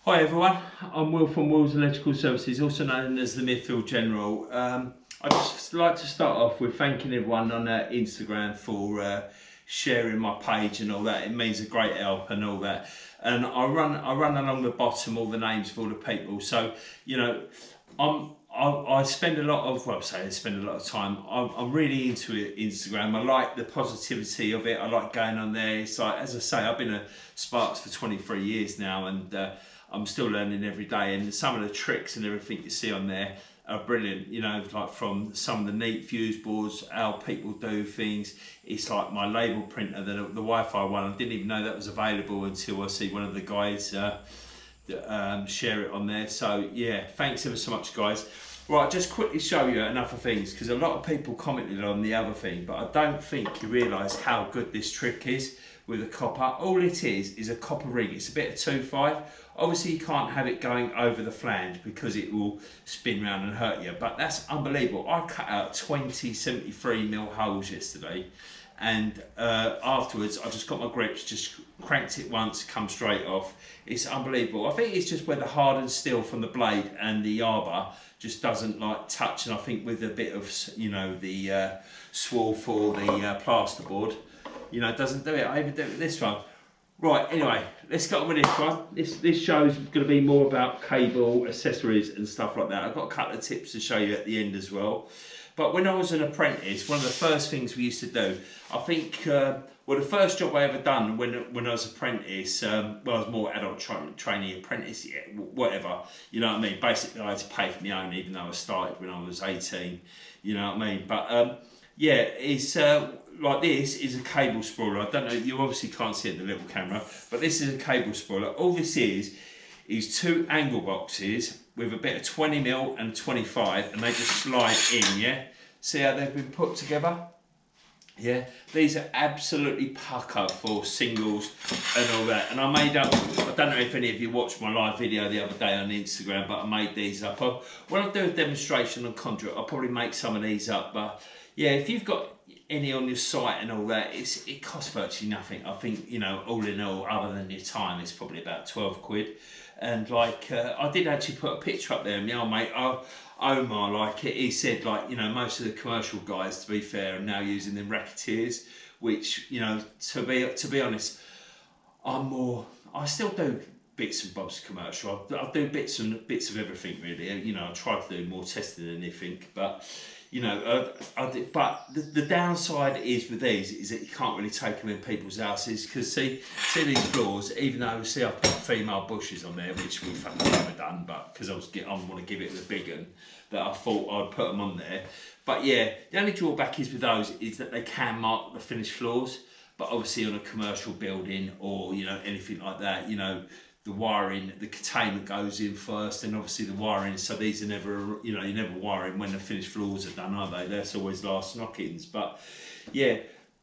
Hi everyone, I'm Will from Will's Electrical Services, also known as the Midfield General. I'd just like to start off with thanking everyone on Instagram for sharing my page and all that. It means a great help and all that. And I run along the bottom all the names of all the people. So you know, I spend a lot of, well, I spend a lot of time. I'm really into it, Instagram. I like the positivity of it. I like going on there. It's like, as I say, I've been a Sparks for 23 years now, and I'm still learning every day. And some of the tricks and everything you see on there are brilliant. You know, like from some of the neat fuse boards, how people do things. It's like my label printer, the Wi-Fi one. I didn't even know that was available until I see one of the guys share it on there. So yeah, thanks ever so much, guys. Right, just quickly show you another things, because a lot of people commented on the other thing, but I don't think you realise how good this trick is with a copper. All it is a copper ring. It's a bit of 2.5. Obviously you can't have it going over the flange because it will spin round and hurt you, but that's unbelievable. I cut out 20 73mm holes yesterday, and afterwards I just got my grips, just cranked it once, come straight off. It's unbelievable. I think it's just where the hardened steel from the blade and the arbor just doesn't like touch, and I think with a bit of, you know, the swarf or the plasterboard, you know, it doesn't do it. I even do it with this one. Right, anyway, let's get on with this one. This show is going to be more about cable, accessories and stuff like that. I've got a couple of tips to show you at the end as well. But when I was an apprentice, one of the first things we used to do, I think, well, the first job I ever done when I was apprentice, well, I was more adult trainee apprentice, yeah, whatever, you know what I mean? Basically, I had to pay for my own, even though I started when I was 18, you know what I mean? But yeah, it's like this is a cable spooler. I don't know, you obviously can't see it in the little camera, but this is a cable spooler. All this is two angle boxes with a bit of 20mm and 25, and they just slide in, yeah? See how they've been put together? Yeah, these are absolutely pucker for singles and all that. And I made up, I don't know if any of you watched my live video the other day on Instagram, but I made these up. When I do a demonstration on conduit, I'll probably make some of these up. But yeah, if you've got any on your site and all that, it costs virtually nothing. I think, you know, all in all, other than your time, it's probably about 12 quid. And like, I did actually put a picture up there, and my old mate, Omar, like, he said, like, you know, most of the commercial guys, to be fair, are now using them racketeers, which, you know, to be honest, I still do bits and bobs commercial. I do bits of everything, really. You know, I try to do more testing than anything, but you know, but the downside is with these is that you can't really take them in people's houses, because see these floors, even though see I put female bushes on there, which we've never done, but because I want to give it the big one, that I thought I'd put them on there. But yeah, the only drawback is with those is that they can mark the finished floors, but obviously on a commercial building or, you know, anything like that, you know, the wiring, the containment goes in first, and obviously the wiring, so these are never, you know, you're never wiring when the finished floors are done, are they? That's always last knock-ins. But yeah,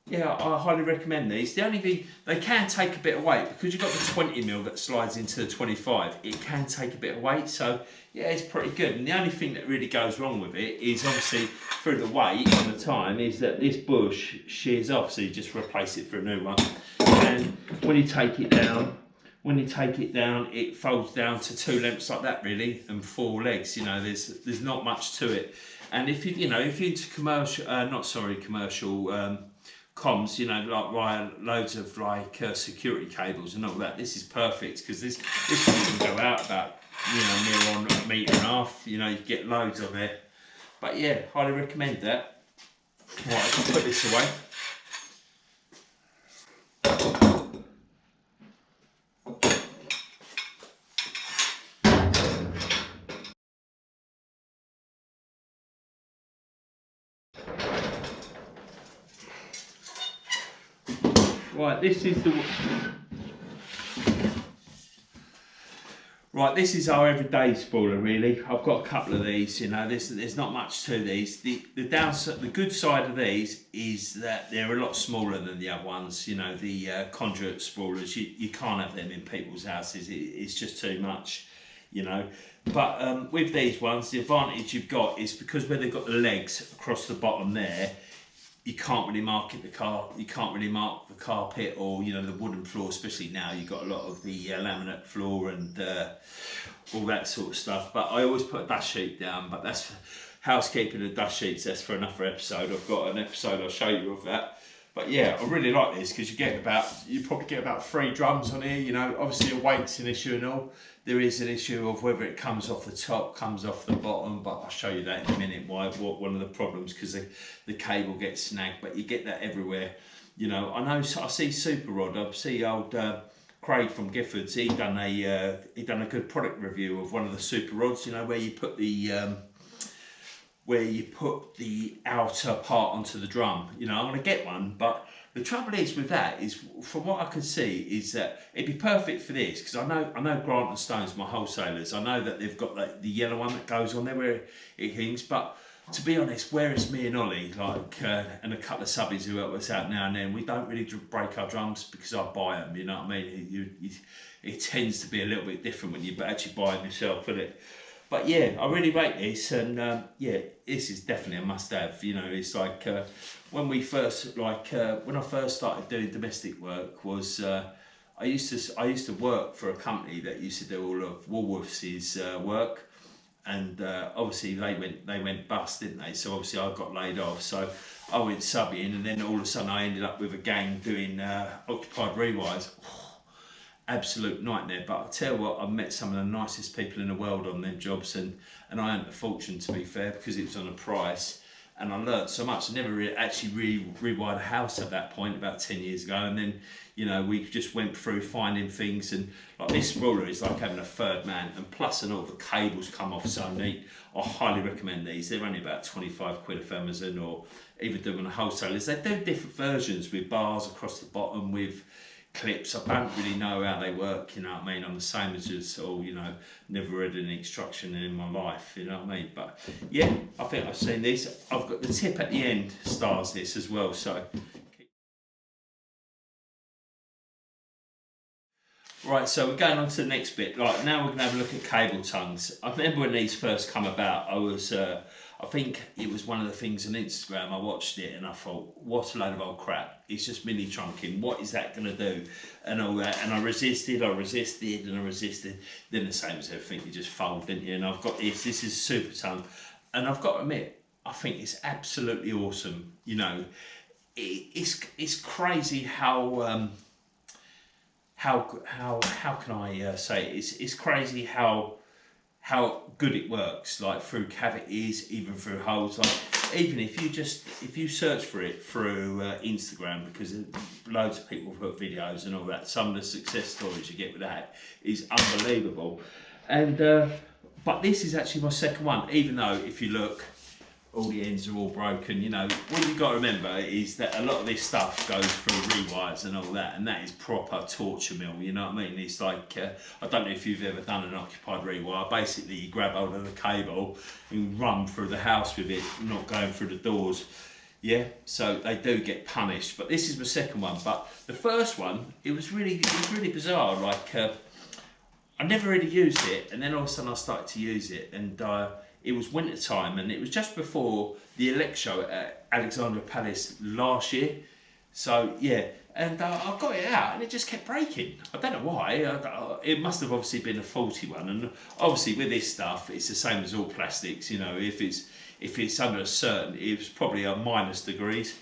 I highly recommend these. The only thing, they can take a bit of weight, because you've got the 20mm that slides into the 25, it can take a bit of weight, so yeah, it's pretty good. And the only thing that really goes wrong with it is obviously through the weight and the time is that this bush shears off, so you just replace it for a new one. And when you take it down, it folds down to 2 lengths like that, really, and 4 legs. You know, there's not much to it. And if you know, if you're into commercial, commercial comms, you know, like wire loads of like security cables and all that, this is perfect, because this can go out about, you know, near on a metre and a half. You know, you get loads on there. But yeah, highly recommend that. Right, I can put this away. Right, this is our everyday spooler, really. I've got a couple of these, you know, there's not much to these. The downside, the good side of these is that they're a lot smaller than the other ones, you know, the conduit spoolers. You can't have them in people's houses, it's just too much, you know. But with these ones, the advantage you've got is because where they've got the legs across the bottom there, you can't really market the car, you can't really mark the carpet or, you know, the wooden floor, especially now you've got a lot of the laminate floor and all that sort of stuff. But I always put a dust sheet down, but that's housekeeping and dust sheets, that's for another episode. I've got an episode I'll show you of that. But yeah, I really like this because you probably get about 3 drums on here. You know, obviously a weight's an issue and all. There is an issue of whether it comes off the top, comes off the bottom, but I'll show you that in a minute, what one of the problems, because the cable gets snagged, but you get that everywhere. You know, I see Super Rod, I see old Craig from Giffords, he done a good product review of one of the Super Rods, you know, where you put the outer part onto the drum. You know, I'm going to get one, but the trouble is with that is, from what I can see, is that it'd be perfect for this, because I know Grant and Stone's my wholesalers. I know that they've got the yellow one that goes on there where it hangs, but to be honest, where it's me and Ollie, like, and a couple of subbies who help us out now and then, we don't really break our drums because I buy them, you know what I mean? It tends to be a little bit different when you actually buy them yourself, isn't it? But yeah, I really rate this, and yeah, this is definitely a must-have. You know, it's like when I first started doing domestic work, was I used to work for a company that used to do all of Woolworths' work, and obviously they went bust, didn't they? So obviously I got laid off, so I went subbing, and then all of a sudden I ended up with a gang doing occupied rewires. Absolute nightmare. But I tell you what, I've met some of the nicest people in the world on them jobs, and I earned a fortune, to be fair, because it was on a price, and I learnt so much. I never actually rewired a house at that point, about 10 years ago, and then, you know, we just went through finding things, and like this spooler is like having a third man, and plus and all the cables come off so neat. I highly recommend these. They're only about 25 quid off Amazon, or even doing the wholesalers. They do different versions with bars across the bottom, with clips. I don't really know how they work, you know what I mean? I'm the same as just, you know, never read any instruction in my life, you know what I mean? But yeah, I think I've seen this. I've got the tip at the end stars this as well, so. Right, so we're going on to the next bit. Right, now we're going to have a look at cable tongues. I remember when these first come about, I think it was one of the things on Instagram, I watched it and I thought, what a load of old crap. It's just mini trunking, what is that going to do? And all that, and I resisted, and I resisted. Then the same as everything, you just fold, didn't you? And I've got this is Super Tongue, and I've got to admit, I think it's absolutely awesome. You know, it's crazy how can I say it? It's crazy how good it works, like through cavities, even through holes. Like even if you search for it through Instagram, because loads of people put videos and all that, some of the success stories you get with that is unbelievable. And but this is actually my second one, even though if you look, all the ends are all broken. You know, what you've got to remember is that a lot of this stuff goes through rewires and all that, and that is proper torture mill, you know what I mean? It's like, I don't know if you've ever done an occupied rewire. Basically, you grab hold of the cable and run through the house with it, not going through the doors. Yeah, so they do get punished. But this is my second one. But the first one, it was really bizarre. Like, I never really used it, and then all of a sudden I started to use it, and it was winter time, and it was just before the Elect show at Alexandra Palace last year. So yeah, and I got it out, and it just kept breaking. I don't know why. It must have obviously been a faulty one, and obviously with this stuff, it's the same as all plastics. You know, if it's under a certain, it's probably a -degrees.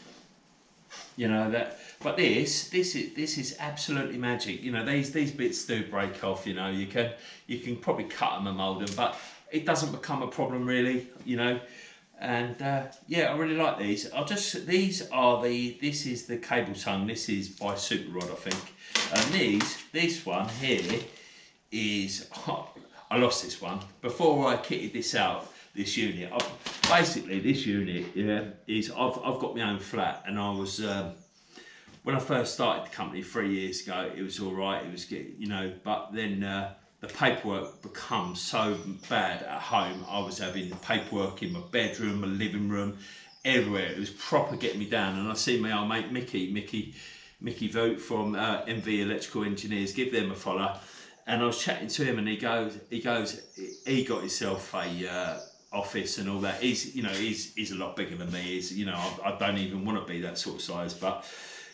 You know that. But this is absolutely magic. You know, these bits do break off. You know, you can probably cut them and mould them, but it doesn't become a problem really, you know. And yeah, I really like these. This is the cable tongue. This is by Super Rod, I think. And this one here is, I lost this one before I kitted this out. This unit, basically this unit, yeah, is I've got my own flat, and I was when I first started the company 3 years ago, it was all right. It was good, you know, but then the paperwork becomes so bad at home. I was having the paperwork in my bedroom, my living room, everywhere. It was proper getting me down. And I see my old mate Mickey Vogt from MV Electrical Engineers, give them a follow. And I was chatting to him, and he got himself office and all that. He's a lot bigger than me. I don't even want to be that sort of size, but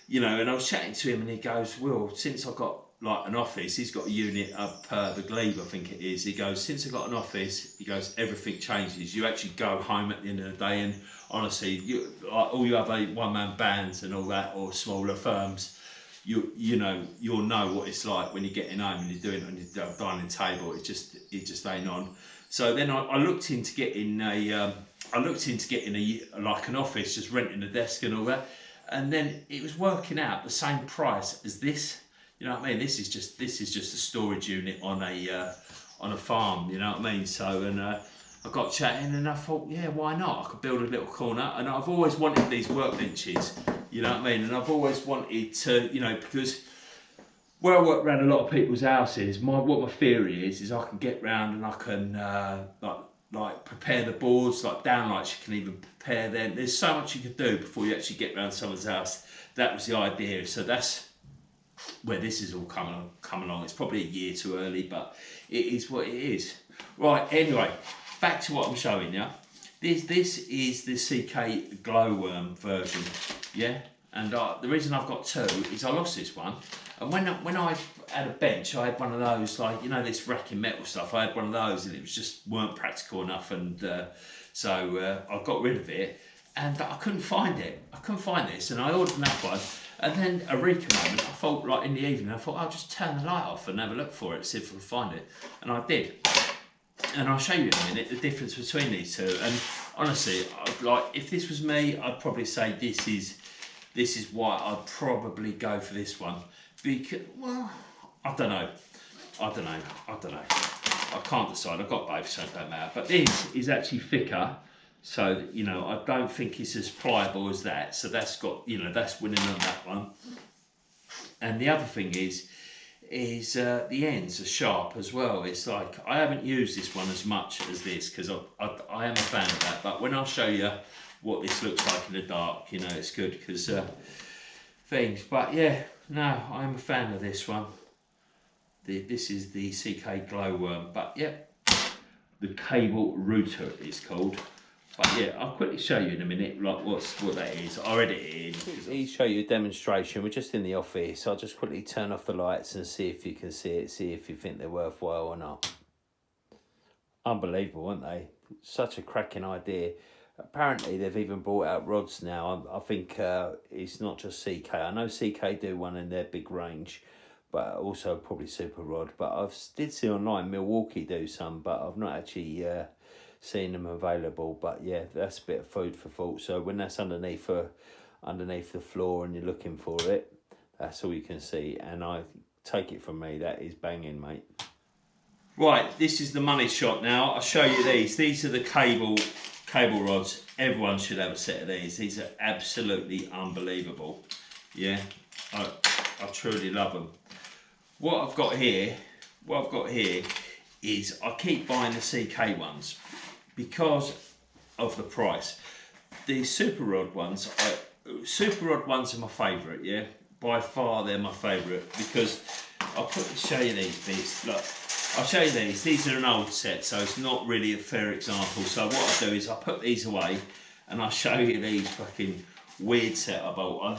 and I was chatting to him and he goes, "Will, since I got like an office," he's got a unit up the Glebe, I think it is. He goes, "Since I got an office," he goes, "everything changes. You actually go home at the end of the day, and honestly, all you other one-man bands and all that, or smaller firms, you'll know what it's like when you're getting home and you're doing it on your dining table. It just ain't on." So then I looked into getting like an office, just renting a desk and all that, and then it was working out the same price as this. You know what I mean? This is just a storage unit on a farm. You know what I mean? So I got chatting and I thought, yeah, why not? I could build a little corner, and I've always wanted these workbenches. You know what I mean? And I've always wanted to, because where I work around a lot of people's houses, what my theory is I can get round and I can like prepare the boards, like downlights. You can even prepare them. There's so much you can do before you actually get round someone's house. That was the idea. So that's where this is all come along. It's probably a year too early, but it is what it is. Right, anyway, back to what I'm showing you. This is the CK Glowworm version, yeah? And the reason I've got two is I lost this one. And when I had a bench, I had one of those, like, this racking metal stuff. I had one of those and it was just weren't practical enough. And so I got rid of it and I couldn't find it. I couldn't find this, and I ordered another one. And then a Eureka moment, I thought, like in the evening, I thought I'll just turn the light off and have a look for it, see if I can find it. And I did. And I'll show you in a minute the difference between these two. And honestly, like if this was me, I'd probably say this is why I'd probably go for this one. Because, well, I don't know. I can't decide. I've got both, so it don't matter. But this is actually thicker. So, I don't think it's as pliable as that. So that's got, that's winning on that one. And the other thing is the ends are sharp as well. It's like, I haven't used this one as much as this because I am a fan of that. But when I'll show you what this looks like in the dark, it's good because things. But yeah, no, I am a fan of this one. This is the CK Glowworm. But yeah, the cable router is called. But yeah, I'll quickly show you in a minute like what that is. I'll edit it in. Let me show you a demonstration. We're just in the office. I'll just quickly turn off the lights and see if you can see it, see if you think they're worthwhile or not. Unbelievable, aren't they? Such a cracking idea. Apparently they've even brought out rods now. I think it's not just CK. I know CK do one in their big range, but also probably Super Rod. But I did see online Milwaukee do some, but I've not actually seen them available. But yeah, that's a bit of food for thought. So when that's underneath the floor and you're looking for it, that's all you can see. And I take it from me, that is banging, mate. Right, this is the money shot now. I'll show you these. These are the cable rods. Everyone should have a set of these. These are absolutely unbelievable. Yeah, I truly love them. What I've got here is I keep buying the CK ones because of the price. The Super Rod ones are my favourite, yeah? By far they're my favourite because I'll show you these bits. Look, I'll show you these. These are an old set, so it's not really a fair example. So what I do is I put these away and I'll show you these fucking weird set I bought on.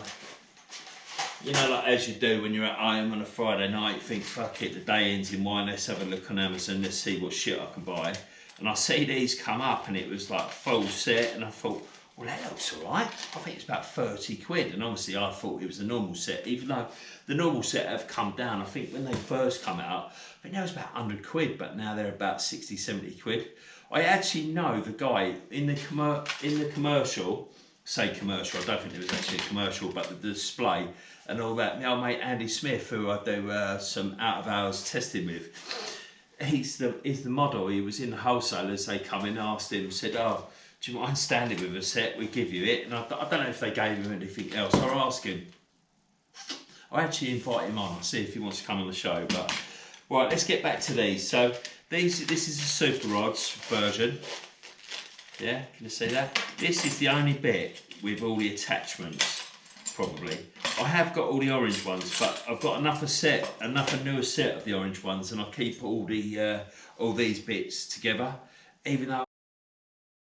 Like as you do when you're at home on a Friday night, you think, fuck it, the day ends in one, let's have a look on Amazon, let's see what shit I can buy. And I see these come up and it was like full set and I thought, well, that looks alright. I think it's about 30 quid. And obviously I thought it was a normal set, even though the normal set have come down. I think when they first come out, I think that was about 100 quid, but now they're about 60, 70 quid. I actually know the guy in the commercial, I don't think it was actually a commercial, but the display and all that. My old mate Andy Smith, who I do some out of hours testing with, he's the model. He was in the wholesalers. They come in, asked him, said, "Oh, do you mind standing with a set? We give you it." And I don't know if they gave him anything else. I'll ask him. I actually invite him on. I'll see if he wants to come on the show. But right, let's get back to these. So this is a Super Rods version. Yeah, can you see that? This is the only bit with all the attachments, probably. I have got all the orange ones, but I've got another newer set of the orange ones, and I keep all these bits together. Even though